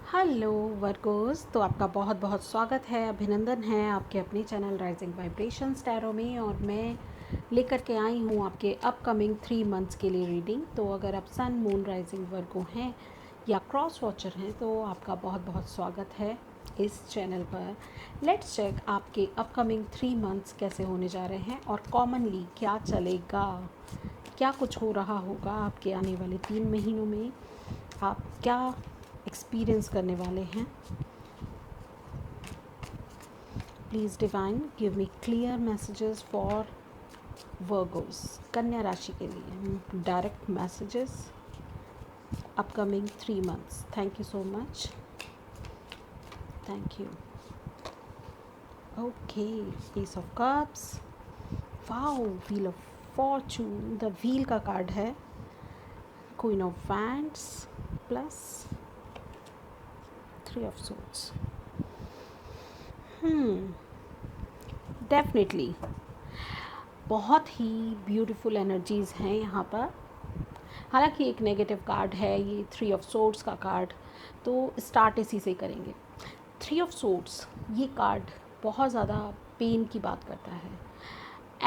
Hello Virgo's. तो आपका बहुत बहुत स्वागत है, अभिनंदन है आपके अपने चैनल राइजिंग वाइब्रेशंस टैरो में। और मैं लेकर के आई हूँ आपके अपकमिंग 3 मंथ्स के लिए रीडिंग। तो अगर आप सन मून राइजिंग वर्गो हैं या क्रॉस वॉचर हैं तो आपका बहुत बहुत स्वागत है इस चैनल पर। लेट्स चेक आपके अपकमिंग 3 मंथ्स कैसे होने जा रहे हैं और कॉमनली क्या चलेगा, क्या कुछ हो रहा होगा आपके आने वाले 3 महीनों में, आप क्या एक्सपीरियंस करने वाले हैं। Please divine give me clear messages for Virgo's, कन्या राशि के लिए direct messages upcoming 3 months. Thank you so much, thank you. Okay, S of cups, wow, wheel of Fortune. The wheel का कार्ड है, queen of wands plus 3 of swords. Definitely बहुत ही beautiful energies हैं यहाँ पर। हालांकि एक नेगेटिव कार्ड है ये 3 ऑफ सोर्ड्स का कार्ड, तो स्टार्ट इसी से करेंगे। 3 ऑफ सोर्ड्स ये कार्ड बहुत ज़्यादा पेन की बात करता है।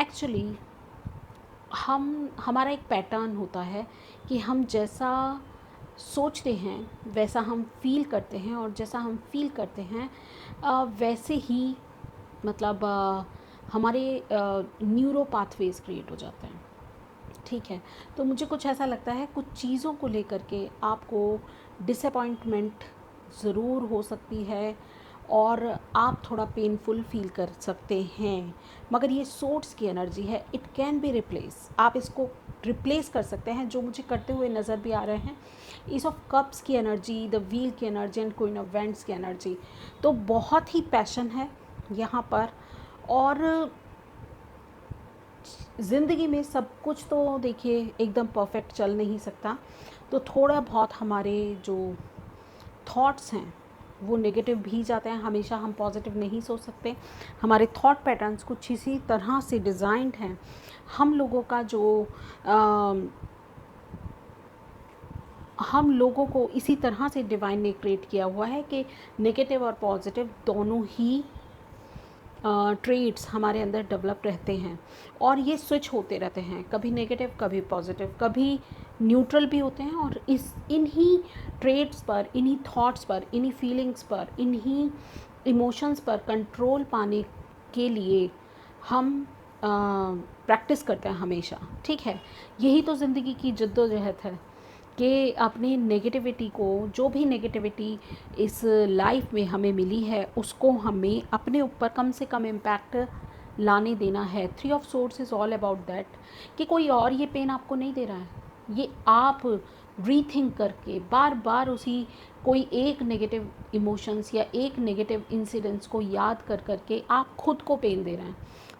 एक्चुअली हमारा एक पैटर्न होता है कि हम जैसा सोचते हैं वैसा हम फील करते हैं, और जैसा हम फील करते हैं वैसे ही मतलब हमारे न्यूरो पाथवेज क्रिएट हो जाते हैं। ठीक है, तो मुझे कुछ ऐसा लगता है कुछ चीज़ों को लेकर के आपको डिसअपॉइंटमेंट ज़रूर हो सकती है और आप थोड़ा पेनफुल फील कर सकते हैं, मगर ये सोर्ट्स की एनर्जी है, इट कैन बी रिप्लेस। आप इसको रिप्लेस कर सकते हैं, जो मुझे करते हुए नज़र भी आ रहे हैं। ईस ऑफ कप्स की एनर्जी, द व्हील की energy and queen of wands की एनर्जी, तो बहुत ही पैशन है यहाँ पर। और ज़िंदगी में सब कुछ तो देखिए एकदम परफेक्ट चल नहीं सकता, तो थोड़ा बहुत हमारे जो थॉट्स हैं वो नेगेटिव भी जाते हैं। हमेशा हम पॉजिटिव नहीं सोच सकते। हमारे थॉट पैटर्न्स कुछ इसी तरह से डिज़ाइंड हैं। हम लोगों का जो हम लोगों को इसी तरह से डिवाइन ने क्रिएट किया हुआ है कि नेगेटिव और पॉजिटिव दोनों ही ट्रेड्स हमारे अंदर डेवलप रहते हैं, और ये स्विच होते रहते हैं, कभी नेगेटिव कभी पॉजिटिव कभी न्यूट्रल भी होते हैं। और इन्हीं ट्रेड्स पर, इन्हीं थॉट्स पर, इन्हीं फीलिंग्स पर, इन्हीं इमोशंस पर कंट्रोल पाने के लिए हम प्रैक्टिस करते हैं हमेशा। ठीक है, यही तो ज़िंदगी की जद्दोजहद है कि अपनी नेगेटिविटी को, जो भी नेगेटिविटी इस लाइफ में हमें मिली है, उसको हमें अपने ऊपर कम से कम इम्पैक्ट लाने देना है। 3 of swords is all about that कि कोई और ये पेन आपको नहीं दे रहा है, ये आप रीथिंक करके बार बार उसी कोई एक नेगेटिव इमोशंस या एक नेगेटिव इंसिडेंट्स को याद कर करके आप खुद को पेन दे रहे हैं,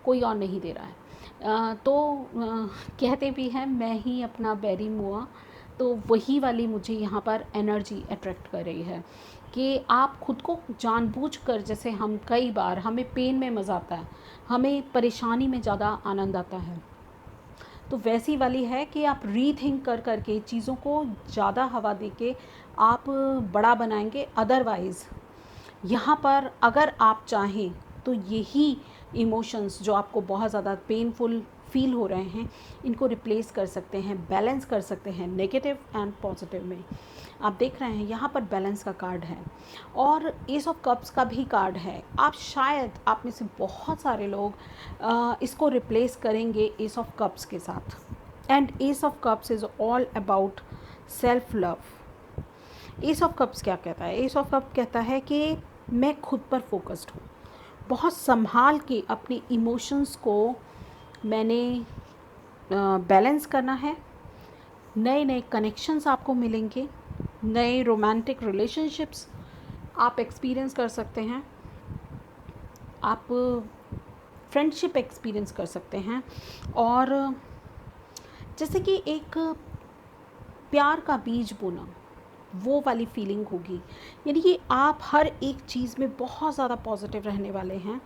कोई और नहीं दे रहा है। कहते भी हैं मैं ही अपना बैरी मुआ, तो वही वाली मुझे यहाँ पर एनर्जी अट्रैक्ट कर रही है कि आप खुद को जानबूझकर, जैसे हम कई बार हमें पेन में मज़ा आता है, हमें परेशानी में ज़्यादा आनंद आता है, तो वैसी वाली है कि आप रीथिंक कर करके चीज़ों को ज़्यादा हवा दे के आप बड़ा बनाएंगे। अदरवाइज़ यहाँ पर अगर आप चाहें तो यही इमोशंस जो आपको बहुत ज़्यादा पेनफुल फील हो रहे हैं, इनको रिप्लेस कर सकते हैं, बैलेंस कर सकते हैं नेगेटिव एंड पॉजिटिव में। आप देख रहे हैं यहाँ पर बैलेंस का कार्ड है और एस ऑफ कप्स का भी कार्ड है। आप शायद, आप में से बहुत सारे लोग इसको रिप्लेस करेंगे एस ऑफ कप्स के साथ। And S of cups is all about self love. S of cups क्या कहता है? एस ऑफ कप कहता है कि मैं खुद पर फोकस्ड हूँ, बहुत संभाल के अपने इमोशंस को मैंने बैलेंस करना है। नए नए कनेक्शंस आपको मिलेंगे, नए रोमांटिक रिलेशनशिप्स आप एक्सपीरियंस कर सकते हैं, आप फ्रेंडशिप एक्सपीरियंस कर सकते हैं। और जैसे कि एक प्यार का बीज बोना, वो वाली फीलिंग होगी। यानी कि आप हर एक चीज़ में बहुत ज़्यादा पॉजिटिव रहने वाले हैं।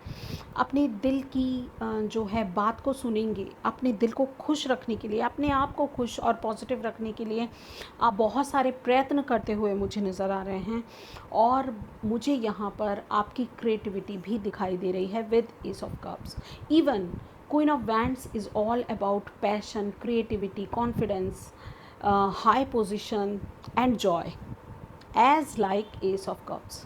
अपने दिल की जो है बात को सुनेंगे, अपने दिल को खुश रखने के लिए, अपने आप को खुश और पॉजिटिव रखने के लिए आप बहुत सारे प्रयत्न करते हुए मुझे नज़र आ रहे हैं। और मुझे यहाँ पर आपकी क्रिएटिविटी भी दिखाई दे रही है with ace of cups. Even queen of wands is all about passion, creativity, confidence, high position and joy as like ace of cups.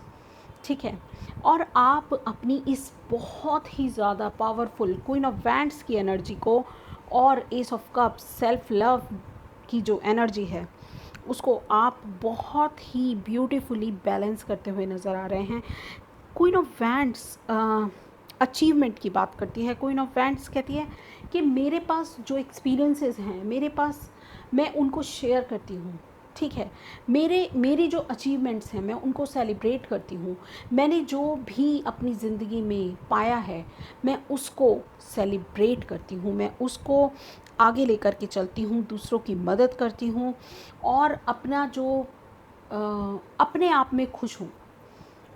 ठीक है। और आप अपनी इस बहुत ही ज़्यादा पावरफुल क्वीन ऑफ वैंड्स की एनर्जी को और ace of cups self love की जो एनर्जी है उसको आप बहुत ही ब्यूटीफुली बैलेंस करते हुए नज़र आ रहे हैं। क्वीन ऑफ वैंड्स अचीवमेंट की बात करती है। क्वीन ऑफ वैंड्स कहती है कि मेरे पास जो एक्सपीरियंसेस हैं, मेरे पास, मैं उनको शेयर करती हूँ। ठीक है। मेरी जो अचीवमेंट्स हैं मैं उनको सेलिब्रेट करती हूँ। मैंने जो भी अपनी ज़िंदगी में पाया है मैं उसको सेलिब्रेट करती हूँ, मैं उसको आगे लेकर के चलती हूँ, दूसरों की मदद करती हूँ और अपना जो अपने आप में खुश हूँ।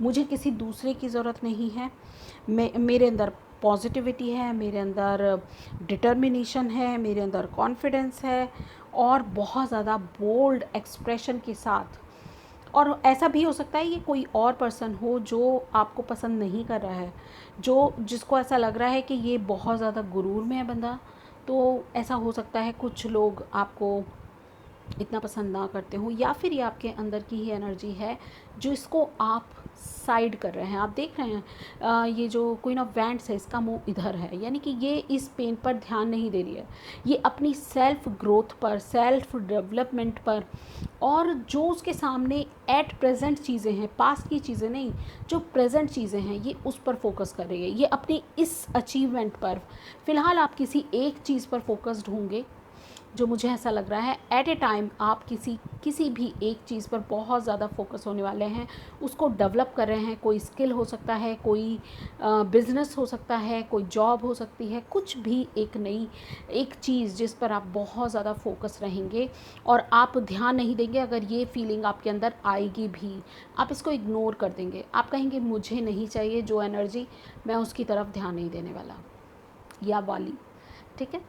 मुझे किसी दूसरे की ज़रूरत नहीं है। मेरे अंदर पॉजिटिविटी है, मेरे अंदर डिटर्मिनेशन है, मेरे अंदर कॉन्फिडेंस है और बहुत ज़्यादा बोल्ड एक्सप्रेशन के साथ। और ऐसा भी हो सकता है ये कोई और पर्सन हो जो आपको पसंद नहीं कर रहा है, जिसको ऐसा लग रहा है कि ये बहुत ज़्यादा गुरूर में है बंदा। तो ऐसा हो सकता है कुछ लोग आपको इतना पसंद ना करते हो, या फिर ये आपके अंदर की ही एनर्जी है जो इसको आप साइड कर रहे हैं। आप देख रहे हैं ये जो क्वीन ऑफ वैंड्स है इसका मुंह इधर है, यानी कि ये इस पेन पर ध्यान नहीं दे रही है। ये अपनी सेल्फ ग्रोथ पर, सेल्फ डेवलपमेंट पर, और जो उसके सामने एट प्रेजेंट चीज़ें हैं, पास्ट की चीज़ें नहीं, जो प्रेजेंट चीज़ें हैं ये उस पर फोकस कर रही है। ये अपनी इस अचीवमेंट पर, फ़िलहाल आप किसी एक चीज़ पर फोकस्ड होंगे जो मुझे ऐसा लग रहा है। एट ए टाइम आप किसी भी एक चीज़ पर बहुत ज़्यादा फोकस होने वाले हैं, उसको डेवलप कर रहे हैं। कोई स्किल हो सकता है, कोई बिज़नेस हो सकता है, कोई जॉब हो सकती है, कुछ भी एक नई एक चीज़ जिस पर आप बहुत ज़्यादा फोकस रहेंगे और आप ध्यान नहीं देंगे। अगर ये फीलिंग आपके अंदर आएगी भी, आप इसको इग्नोर कर देंगे। आप कहेंगे मुझे नहीं चाहिए जो एनर्जी, मैं उसकी तरफ ध्यान नहीं देने वाला या वाली। ठीक है।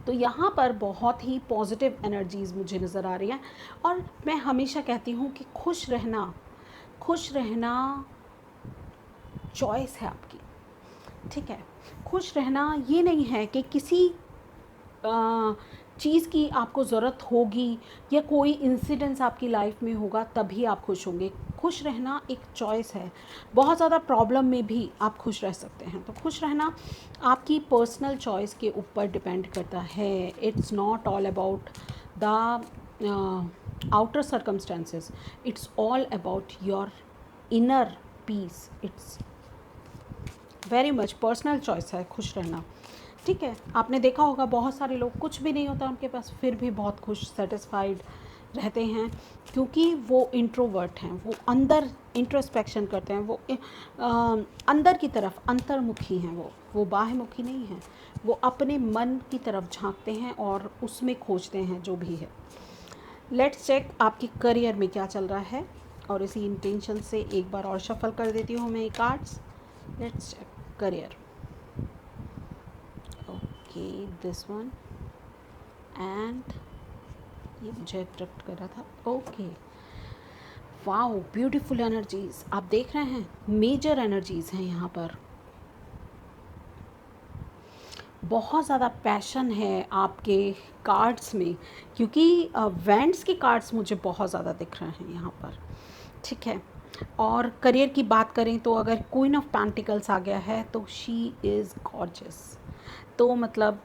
तो यहाँ पर बहुत ही पॉजिटिव एनर्जीज़ मुझे नज़र आ रही हैं। और मैं हमेशा कहती हूँ कि खुश रहना चॉइस है आपकी। ठीक है। खुश रहना ये नहीं है कि किसी चीज़ की आपको ज़रूरत होगी या कोई इंसिडेंस आपकी लाइफ में होगा तभी आप खुश होंगे। खुश रहना एक चॉइस है। बहुत ज़्यादा प्रॉब्लम में भी आप खुश रह सकते हैं। तो खुश रहना आपकी पर्सनल चॉइस के ऊपर डिपेंड करता है। It's not all about the outer circumstances, it's all about your inner peace. It's very much personal choice है खुश रहना। ठीक है। आपने देखा होगा बहुत सारे लोग, कुछ भी नहीं होता उनके पास, फिर भी बहुत खुश, सेटिस्फाइड रहते हैं, क्योंकि वो इंट्रोवर्ट हैं। वो अंदर इंट्रोस्पेक्शन करते हैं, वो अंदर की तरफ अंतर्मुखी हैं। वो बाह्यमुखी नहीं हैं। वो अपने मन की तरफ झांकते हैं और उसमें खोजते हैं जो भी है। लेट्स चेक आपके करियर में क्या चल रहा है, और इसी इंटेंशन से एक बार और शफल कर देती हूँ मैं ये cards. Let's check career. Okay, this one, and ये मुझे अट्रैक्ट कर रहा था। ओके, वाओ, ब्यूटीफुल एनर्जीज आप देख रहे हैं। मेजर एनर्जीज हैं यहाँ पर। बहुत ज़्यादा पैशन है आपके कार्ड्स में, क्योंकि वैंड्स के कार्ड्स मुझे बहुत ज़्यादा दिख रहे हैं यहाँ पर। ठीक है। और करियर की बात करें तो अगर क्वीन ऑफ पेंटिकल्स आ गया है तो शी इज़ गॉर्जियस। तो मतलब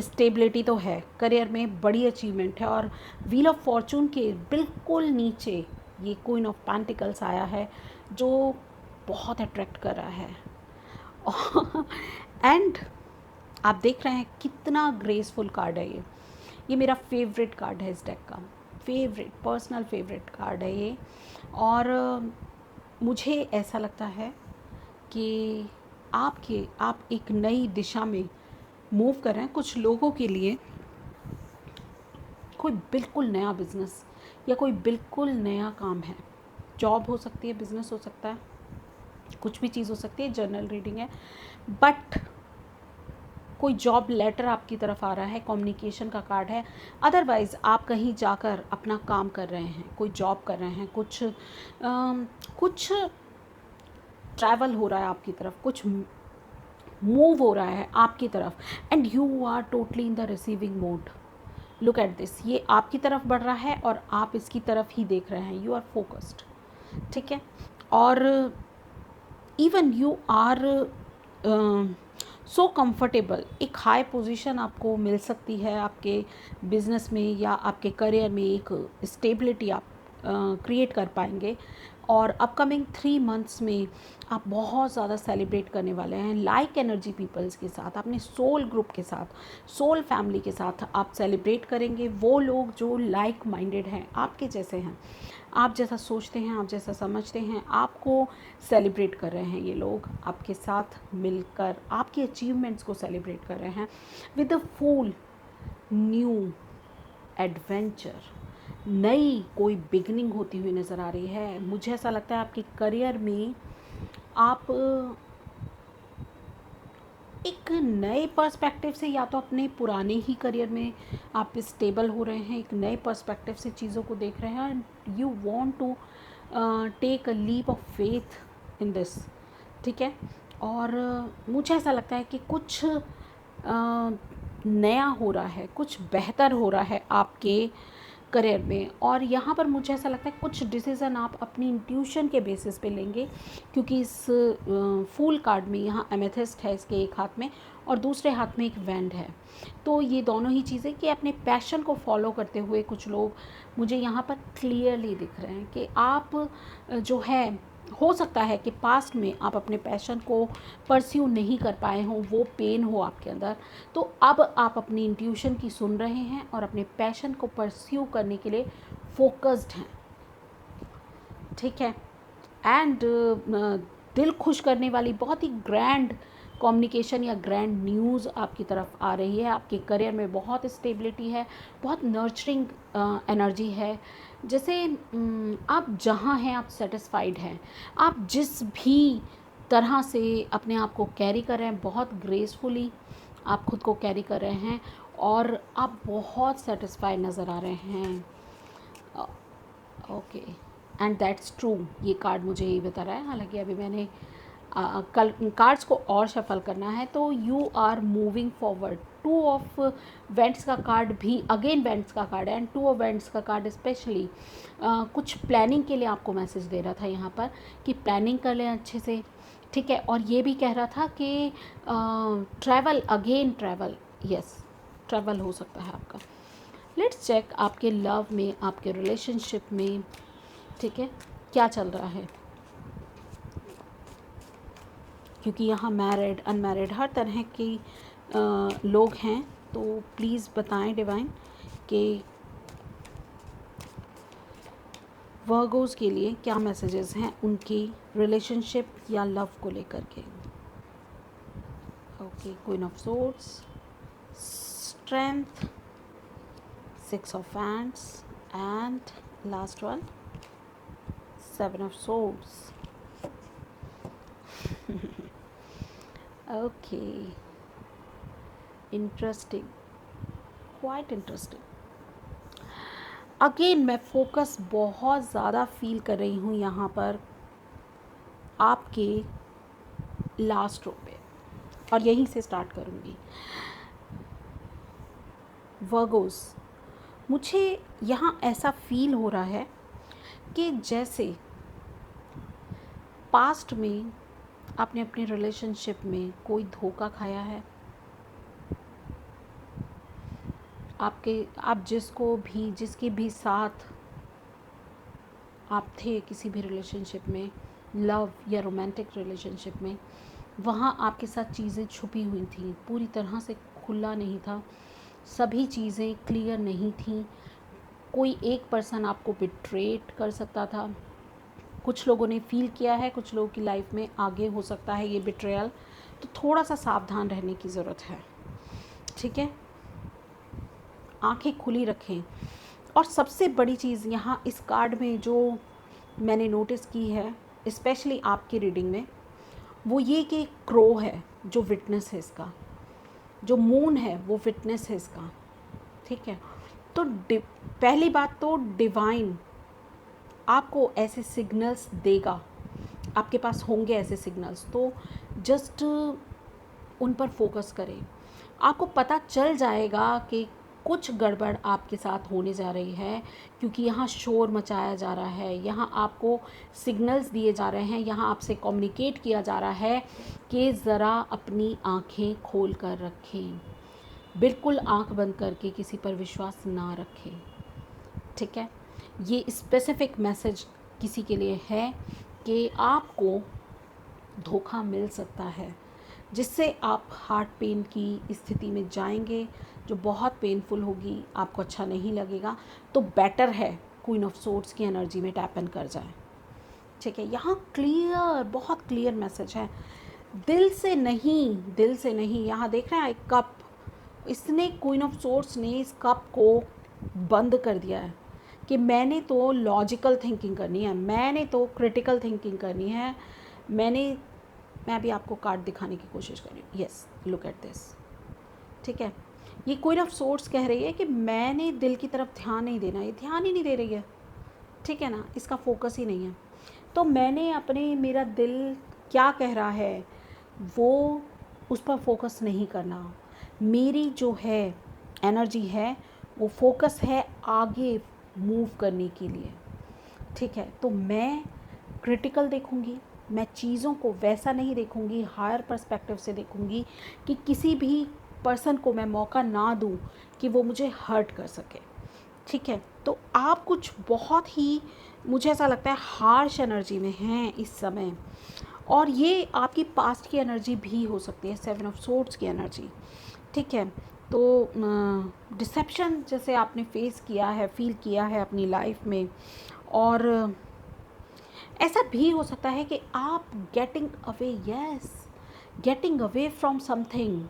स्टेबिलिटी तो है, करियर में बड़ी अचीवमेंट है। और व्हील ऑफ फॉर्चून के बिल्कुल नीचे ये क्वीन ऑफ पेंटिकल्स आया है जो बहुत अट्रैक्ट कर रहा है। एंड आप देख रहे हैं कितना ग्रेसफुल कार्ड है ये मेरा फेवरेट कार्ड है इस डेक का। पर्सनल फेवरेट कार्ड है ये। और मुझे ऐसा लगता है कि आप एक नई दिशा में मूव कर रहे हैं। कुछ लोगों के लिए कोई बिल्कुल नया बिज़नेस या कोई बिल्कुल नया काम है। जॉब हो सकती है, बिजनेस हो सकता है, कुछ भी चीज़ हो सकती है, जनरल रीडिंग है। बट कोई जॉब लेटर आपकी तरफ आ रहा है, कम्युनिकेशन का कार्ड है। अदरवाइज़ आप कहीं जाकर अपना काम कर रहे हैं, कोई जॉब कर रहे हैं, कुछ ट्रैवल हो रहा है आपकी तरफ, कुछ मूव हो रहा है आपकी तरफ, and you are totally in the receiving mode. Look at this, ये आपकी तरफ बढ़ रहा है और आप इसकी तरफ ही देख रहे हैं, यू आर फोकस्ड, ठीक है। और even you are so comfortable, एक हाई पोजीशन आपको मिल सकती है आपके बिजनेस में या आपके करियर में, एक स्टेबिलिटी आप क्रिएट कर पाएंगे। और अपकमिंग 3 मंथ्स में आप बहुत ज़्यादा सेलिब्रेट करने वाले हैं लाइक एनर्जी पीपल्स के साथ, अपने सोल ग्रुप के साथ, सोल फैमिली के साथ आप सेलिब्रेट करेंगे। वो लोग जो लाइक माइंडेड हैं, आपके जैसे हैं, आप जैसा सोचते हैं, आप जैसा समझते हैं, आपको सेलिब्रेट कर रहे हैं। ये लोग आपके साथ मिलकर आपकी अचीवमेंट्स को सेलिब्रेट कर रहे हैं with a full new adventure. नई कोई बिगनिंग होती हुई नज़र आ रही है। मुझे ऐसा लगता है आपके करियर में आप एक नए पर्सपेक्टिव से, या तो अपने पुराने ही करियर में आप स्टेबल हो रहे हैं, एक नए पर्सपेक्टिव से चीज़ों को देख रहे हैं, and you want to take a leap of faith in this, ठीक है। और मुझे ऐसा लगता है कि कुछ नया हो रहा है, कुछ बेहतर हो रहा है आपके करियर में। और यहाँ पर मुझे ऐसा लगता है कुछ डिसीज़न आप अपनी इंट्यूशन के बेसिस पे लेंगे, क्योंकि इस फूल कार्ड में यहाँ एमेथिस्ट है इसके एक हाथ में और दूसरे हाथ में एक वैंड है। तो ये दोनों ही चीज़ें कि अपने पैशन को फॉलो करते हुए कुछ लोग मुझे यहाँ पर क्लियरली दिख रहे हैं कि आप जो है, हो सकता है कि पास्ट में आप अपने पैशन को परस्यू नहीं कर पाए हों, वो पेन हो आपके अंदर, तो अब आप अपनी इंट्यूशन की सुन रहे हैं और अपने पैशन को परस्यू करने के लिए फोकस्ड हैं, ठीक है। एंड दिल खुश करने वाली बहुत ही ग्रैंड कम्युनिकेशन या ग्रैंड न्यूज़ आपकी तरफ आ रही है। आपके करियर में बहुत स्टेबिलिटी है, बहुत नर्चरिंग एनर्जी है। जैसे आप जहाँ हैं आप सेटिस्फाइड हैं, आप जिस भी तरह से अपने आप को कैरी कर रहे हैं बहुत ग्रेसफुली आप खुद को कैरी कर रहे हैं और आप बहुत सेटिस्फाइड नज़र आ रहे हैं। ओके, एंड दैट्स ट्रू, ये कार्ड मुझे यही बता रहा है। हालांकि अभी मैंने कल कार्ड्स को और शफल करना है। तो you are moving forward. 2 of wands का कार्ड भी अगेन वेंट्स का कार्ड है, एंड 2 ऑफ वेंट्स का कार्ड स्पेशली कुछ प्लानिंग के लिए आपको मैसेज दे रहा था यहाँ पर कि प्लानिंग कर लें अच्छे से, ठीक है। और ये भी कह रहा था कि travel, again travel, yes travel हो सकता है आपका। लेट्स चेक आपके लव में, आपके रिलेशनशिप में, ठीक है, क्या चल रहा है, क्योंकि यहाँ मैरिड, अनमैरिड हर तरह की लोग हैं। तो प्लीज़ बताएं डिवाइन कि वर्गोस के लिए क्या मैसेजेस हैं उनकी रिलेशनशिप या लव को लेकर के। Okay, queen of swords, strength, 6 of hands and last one 7 of swords. Okay, interesting, quite interesting. Again मैं फोकस बहुत ज़्यादा फील कर रही हूँ यहाँ पर आपके लास्ट रो पे, और यहीं से स्टार्ट करूँगी। वर्गोस, मुझे यहाँ ऐसा फील हो रहा है कि जैसे पास्ट में आपने अपनी रिलेशनशिप में कोई धोखा खाया है, आप जिसके भी साथ आप थे किसी भी रिलेशनशिप में, लव या रोमांटिक रिलेशनशिप में, वहाँ आपके साथ चीज़ें छुपी हुई थी, पूरी तरह से खुला नहीं था, सभी चीज़ें क्लियर नहीं थी। कोई एक पर्सन आपको बिट्रेट कर सकता था। कुछ लोगों ने फील किया है, कुछ लोगों की लाइफ में आगे हो सकता है ये बिट्रेयल। तो थोड़ा सा सावधान रहने की ज़रूरत है, ठीक है। आंखें खुली रखें और सबसे बड़ी चीज़ यहाँ इस कार्ड में जो मैंने नोटिस की है, स्पेशली आपकी रीडिंग में, वो ये कि क्रो है जो विटनेस है इसका, जो मून है वो विटनेस है इसका, ठीक है। तो पहली बात तो डिवाइन आपको ऐसे सिग्नल्स देगा, आपके पास होंगे ऐसे सिग्नल्स, तो जस्ट उन पर फोकस करें। आपको पता चल जाएगा कि कुछ गड़बड़ आपके साथ होने जा रही है, क्योंकि यहाँ शोर मचाया जा रहा है, यहाँ आपको सिग्नल्स दिए जा रहे हैं, यहाँ आपसे कम्युनिकेट किया जा रहा है कि ज़रा अपनी आँखें खोल कर रखें, बिल्कुल आँख बंद करके किसी पर विश्वास ना रखें, ठीक है। ये स्पेसिफिक मैसेज किसी के लिए है कि आपको धोखा मिल सकता है, जिससे आप हार्ट पेन की स्थिति में जाएंगे, जो बहुत पेनफुल होगी, आपको अच्छा नहीं लगेगा। तो बेटर है क्वीन ऑफ सोर्ड्स की एनर्जी में टैप इन कर जाए, ठीक है। यहाँ क्लियर, बहुत क्लियर मैसेज है, दिल से नहीं, दिल से नहीं। यहाँ देख रहे हैं एक कप, इसने क्वीन ऑफ सोर्ड्स ने इस कप को बंद कर दिया है कि मैंने तो लॉजिकल थिंकिंग करनी है, मैंने तो क्रिटिकल थिंकिंग करनी है, मैं भी आपको कार्ड दिखाने की कोशिश कर रही हूँ। यस, लुक एट दिस, ठीक है। ये क्वीन ऑफ सोर्ड्स कह रही है कि मैंने दिल की तरफ ध्यान नहीं देना, ये ध्यान ही नहीं दे रही है, ठीक है ना, इसका फोकस ही नहीं है। तो मैंने अपने, मेरा दिल क्या कह रहा है वो उस पर फोकस नहीं करना। मेरी जो है एनर्जी है वो फोकस है आगे मूव करने के लिए, ठीक है। तो मैं क्रिटिकल देखूंगी, मैं चीज़ों को वैसा नहीं देखूंगी, हायर पर्सपेक्टिव से देखूंगी कि किसी भी पर्सन को मैं मौका ना दूं कि वो मुझे हर्ट कर सके, ठीक है। तो आप कुछ बहुत ही, मुझे ऐसा लगता है, हार्श एनर्जी में हैं इस समय, और ये आपकी पास्ट की एनर्जी भी हो सकती है, 7 ऑफ सोर्ड्स की एनर्जी, ठीक है। तो डिसेप्शन जैसे आपने फेस किया है, फील किया है अपनी लाइफ में, और ऐसा भी हो सकता है कि आप getting away, yes, getting away from something,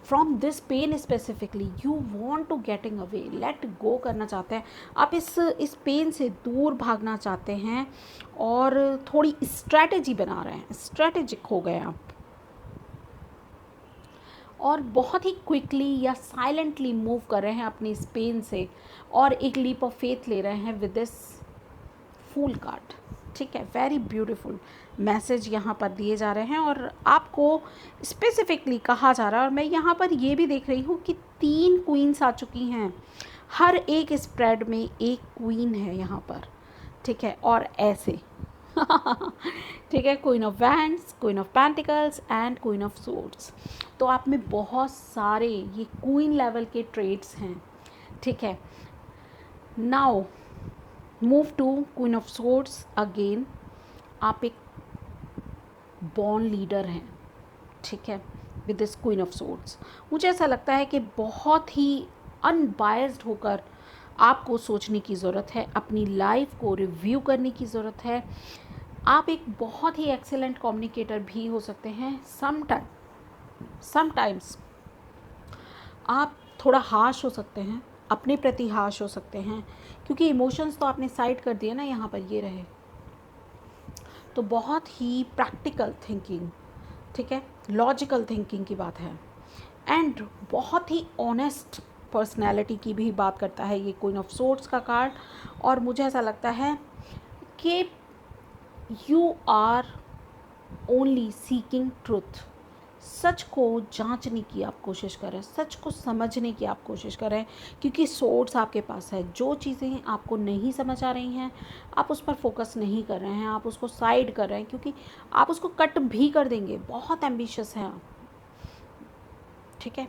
from this pain specifically, you want to getting away, let go करना चाहते हैं आप, इस पेन से दूर भागना चाहते हैं, और थोड़ी स्ट्रैटेजी बना रहे हैं, स्ट्रैटेजिक हो गए आप, और बहुत ही क्विकली या साइलेंटली मूव कर रहे हैं अपनी इस पेन से, और एक लीप ऑफ फेथ ले रहे हैं विद दिस फूल कार्ड, ठीक है। वेरी ब्यूटीफुल मैसेज यहाँ पर दिए जा रहे हैं, और आपको स्पेसिफिकली कहा जा रहा है। और मैं यहाँ पर ये भी देख रही हूँ कि 3 क्वींस आ चुकी हैं, हर एक स्प्रेड में एक क्वीन है यहाँ पर, ठीक है। और ऐसे ठीक है, queen of wands, queen of pentacles and queen of swords. तो आप में बहुत सारे ये क्वीन लेवल के ट्रेड्स हैं, ठीक है। Now move to queen of swords again. आप एक बॉर्न लीडर हैं, ठीक है, with this queen of swords. मुझे ऐसा लगता है कि बहुत ही अनबायस्ड होकर आपको सोचने की ज़रूरत है, अपनी लाइफ को रिव्यू करने की ज़रूरत है। आप एक बहुत ही एक्सेलेंट कम्युनिकेटर भी हो सकते हैं। समटाइम्स आप थोड़ा हार्श हो सकते हैं, अपने प्रति हार्श हो सकते हैं, क्योंकि इमोशंस तो आपने साइड कर दिए ना, यहाँ पर ये रहे। तो बहुत ही प्रैक्टिकल थिंकिंग, ठीक है, लॉजिकल थिंकिंग की बात है, एंड बहुत ही ऑनेस्ट पर्सनैलिटी की भी बात करता है ये क्वीन ऑफ सोर्ड्स का कार्ड। और मुझे ऐसा लगता है कि you are only seeking truth, सच को जांचने की आप कोशिश करें, सच को समझने की आप कोशिश करें, क्योंकि सोर्स आपके पास है। जो चीज़ें आपको नहीं समझ आ रही हैं, आप उस पर फोकस नहीं कर रहे हैं, आप उसको साइड कर रहे हैं, क्योंकि आप उसको कट भी कर देंगे, बहुत एम्बिशियस हैं आप, ठीक है।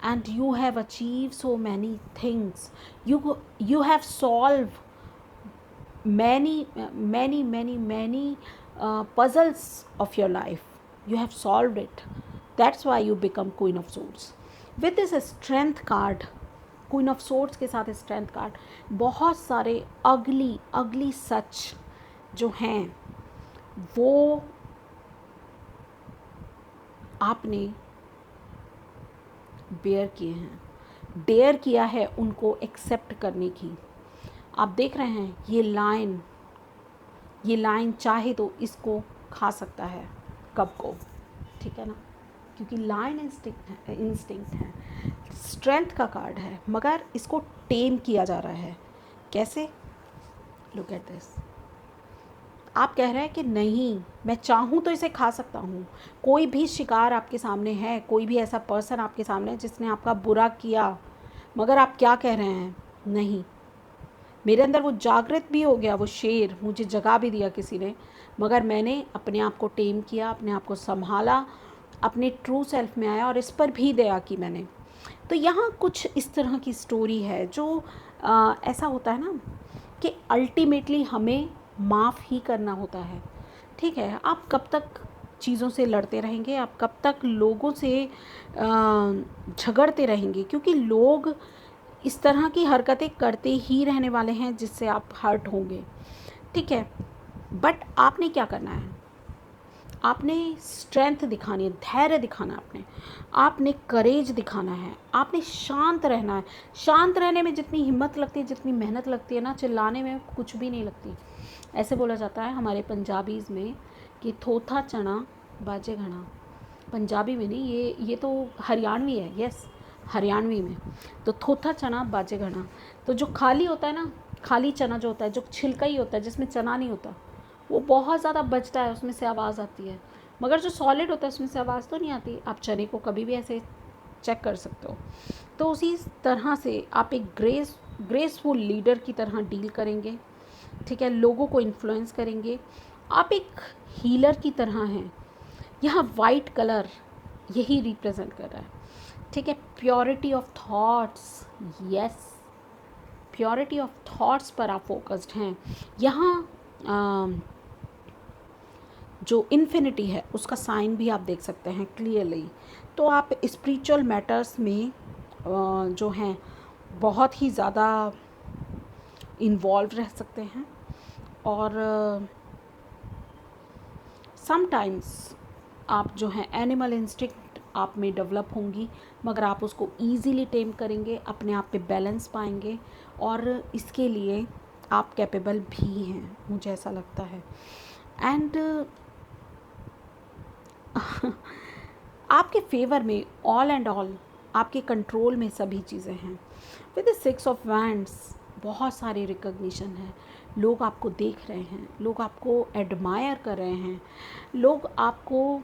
And you have achieve so many things, you have solve many puzzles of your life. You have solved it. That's why you become Queen of Swords. With this strength card, Queen of Swords के साथ strength card, बहुत सारे ugly सच जो हैं वो आपने bear किए हैं, डेयर किया है उनको एक्सेप्ट करने की, आप देख रहे हैं ये लायन चाहे तो इसको खा सकता है कब को, ठीक है ना, क्योंकि लायन इंस्टिंक्ट है, स्ट्रेंथ का कार्ड है, मगर इसको टेम किया जा रहा है। कैसे? Look at this. आप कह रहे हैं कि नहीं, मैं चाहूँ तो इसे खा सकता हूँ। कोई भी शिकार आपके सामने है, कोई भी ऐसा पर्सन आपके सामने है जिसने आपका बुरा किया, मगर आप क्या कह रहे हैं? नहीं, मेरे अंदर वो जागृत भी हो गया, वो शेर मुझे जगा भी दिया किसी ने, मगर मैंने अपने आप को टेम किया, अपने आप को संभाला, अपने ट्रू सेल्फ में आया और इस पर भी दया की मैंने। तो यहाँ कुछ इस तरह की स्टोरी है जो ऐसा होता है ना कि अल्टीमेटली हमें माफ़ ही करना होता है, ठीक है। आप कब तक चीज़ों से लड़ते रहेंगे, आप कब तक लोगों से झगड़ते रहेंगे, क्योंकि लोग इस तरह की हरकतें करते ही रहने वाले हैं जिससे आप हर्ट होंगे, ठीक है। बट आपने क्या करना है? आपने स्ट्रेंथ दिखानी है, धैर्य दिखाना है, आपने करेज दिखाना है, आपने शांत रहना है। शांत रहने में जितनी हिम्मत लगती है, जितनी मेहनत लगती है ना, चिल्लाने में कुछ भी नहीं लगती। ऐसे बोला जाता है हमारे पंजाबीज़ में कि थोथा चना बाजे घना। पंजाबी में नहीं, ये तो हरियाणवी है, यस, हरियाणवी में। तो थोथा चना बाजे घना, तो जो खाली होता है ना, खाली चना जो होता है, जो छिलका ही होता है जिसमें चना नहीं होता, वो बहुत ज़्यादा बजता है, उसमें से आवाज़ आती है। मगर जो सॉलिड होता है उसमें से आवाज़ तो नहीं आती। आप चने को कभी भी ऐसे चेक कर सकते हो। तो उसी तरह से आप एक ग्रेसफुल लीडर की तरह डील करेंगे, ठीक है, लोगों को इन्फ्लुएंस करेंगे। आप एक हीलर की तरह हैं। यहाँ वाइट कलर यही रिप्रेजेंट कर रहा है, ठीक है। Purity of thoughts, yes, purity of thoughts पर आप फोकस्ड हैं। यहाँ जो इन्फिनिटी है उसका साइन भी आप देख सकते हैं क्लियरली। तो आप स्पिरिचुअल मैटर्स में जो हैं बहुत ही ज़्यादा इन्वॉल्व रह सकते हैं, और समटाइम्स आप जो हैं एनिमल इंस्टिंक्ट आप में डेवलप होंगी, मगर आप उसको ईज़िली टेम करेंगे, अपने आप पे बैलेंस पाएंगे, और इसके लिए आप कैपेबल भी हैं, मुझे ऐसा लगता है। एंड आपके फेवर में ऑल एंड ऑल, आपके कंट्रोल में सभी चीज़ें हैं। विद द 6 ऑफ वैंड्स बहुत सारी रिकग्निशन है, लोग आपको देख रहे हैं, लोग आपको एडमायर कर रहे हैं, लोग आपको,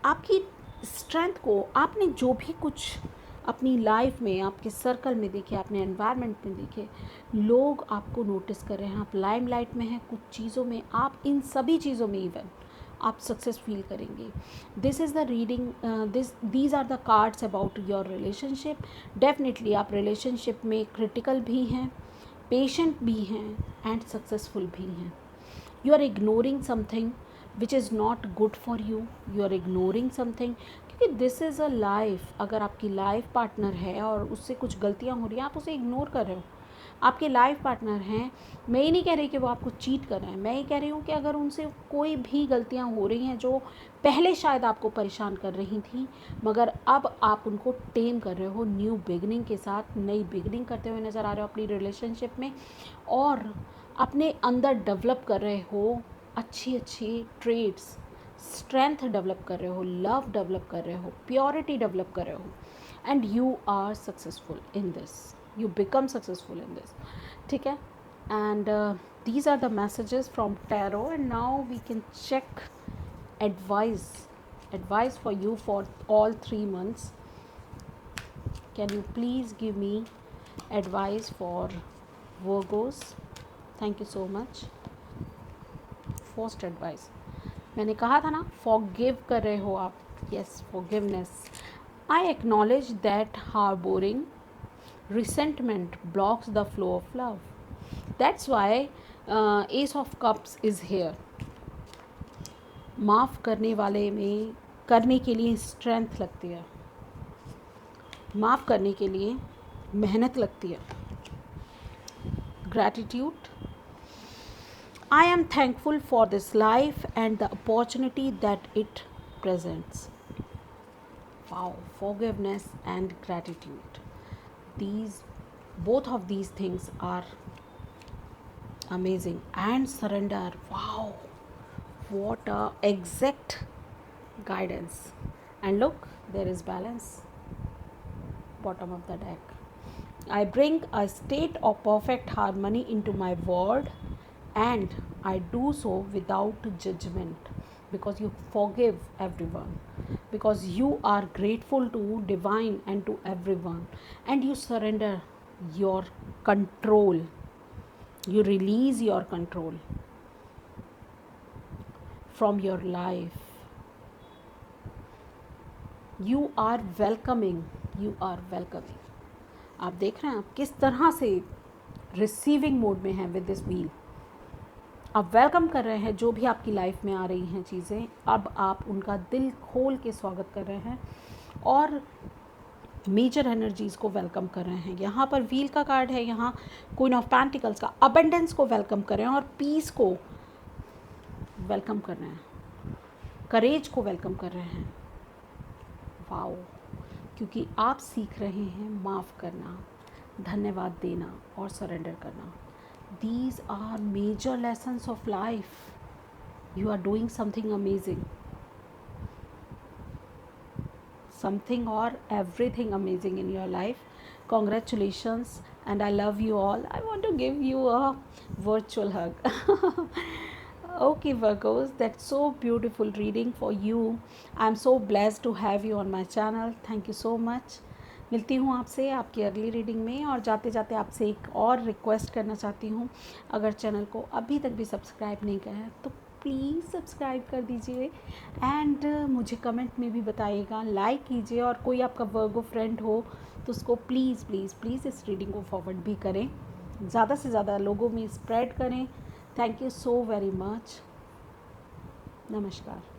आपकी स्ट्रेंथ को, आपने जो भी कुछ अपनी लाइफ में, आपके सर्कल में देखे, अपने एनवायरनमेंट में देखे, लोग आपको नोटिस कर रहे हैं। आप लाइमलाइट में हैं कुछ चीज़ों में, आप इन सभी चीज़ों में इवन आप सक्सेस फील करेंगे। This is the reading, these are the cards about your relationship. Definitely आप रिलेशनशिप में क्रिटिकल भी हैं, पेशेंट भी हैं, एंड सक्सेसफुल भी हैं। You are ignoring something which is not good for you, you are ignoring something, क्योंकि this is a life. अगर आपकी लाइफ पार्टनर है और उससे कुछ गलतियाँ हो रही हैं, आप उसे इग्नोर कर रहे हो। आपके लाइफ पार्टनर हैं, मैं ये नहीं कह रही कि वो आपको चीट कर रहे हैं, मैं ये कह रही हूँ कि अगर उनसे कोई भी गलतियाँ हो रही हैं जो पहले शायद आपको परेशान कर रही थी, मगर अब आप उनको टेम कर रहे हो, न्यू बिगनिंग के साथ नई बिगनिंग करते हुए नज़र आ रहे हो अपनी रिलेशनशिप में, और अपने अंदर डेवलप कर रहे हो अच्छी अच्छी ट्रेड्स, स्ट्रेंथ डेवलप कर रहे हो, लव डेवलप कर रहे हो, प्योरिटी डेवलप कर रहे हो, and you are successful in this, you become successful in this, ठीक है। and these are the messages from tarot, and now we can check advice for you for all 3 months. Can you please give me advice for Virgos? Thank you so much. First advice, मैंने कहा था ना forgive कर रहे हो आप, yes, forgiveness. I acknowledge that harboring resentment blocks the flow of love. That's why Ace of Cups is here. माफ़ करने वाले में करने के लिए स्ट्रेंथ लगती है, माफ़ करने के लिए मेहनत लगती है। Gratitude, I am thankful for this life and the opportunity that it presents. Wow, forgiveness and gratitude. Both of these things are Amazing. And surrender. Wow. What a exact guidance. And look, there is balance. Bottom of the deck. I bring a state of perfect harmony into my world, and I do so without judgment, because you forgive everyone, because you are grateful to divine and to everyone, and you surrender your control. You release your control from your life. You are welcoming. You are welcoming. आप देख रहे हैं आप किस तरह से receiving mode में हैं विद दिस व्हील. आप वेलकम कर रहे हैं जो भी आपकी लाइफ में आ रही हैं चीज़ें. अब आप उनका दिल खोल के स्वागत कर रहे हैं और मेजर एनर्जीज़ को वेलकम कर रहे हैं. यहाँ पर व्हील का कार्ड है, यहाँ क्वीन ऑफ पेंटिकल्स का. अबंडेंस को वेलकम कर रहे हैं और पीस को वेलकम कर रहे हैं. करेज को वेलकम कर रहे हैं. वाओ. क्योंकि आप सीख रहे हैं माफ़ करना, धन्यवाद देना और सरेंडर करना. These are major lessons of life. You are doing something amazing. Something or everything amazing in your life. Congratulations, and I love you all. I want to give you a virtual hug. Okay, Virgos, that's so beautiful reading for you. I'm so blessed to have you on my channel. Thank you so much. मिलती हूँ आपसे आपकी early reading में. और जाते जाते आपसे एक और रिक्वेस्ट करना चाहती हूँ, अगर चैनल को अभी तक भी सब्सक्राइब नहीं किया है तो प्लीज़ सब्सक्राइब कर दीजिए. एंड मुझे कमेंट में भी बताइएगा, लाइक कीजिए. और कोई आपका वर्गो फ्रेंड हो तो उसको प्लीज़ प्लीज़ प्लीज़ इस रीडिंग को फॉरवर्ड भी करें. ज़्यादा से ज़्यादा लोगों में स्प्रेड करें. Thank you so very much. नमस्कार.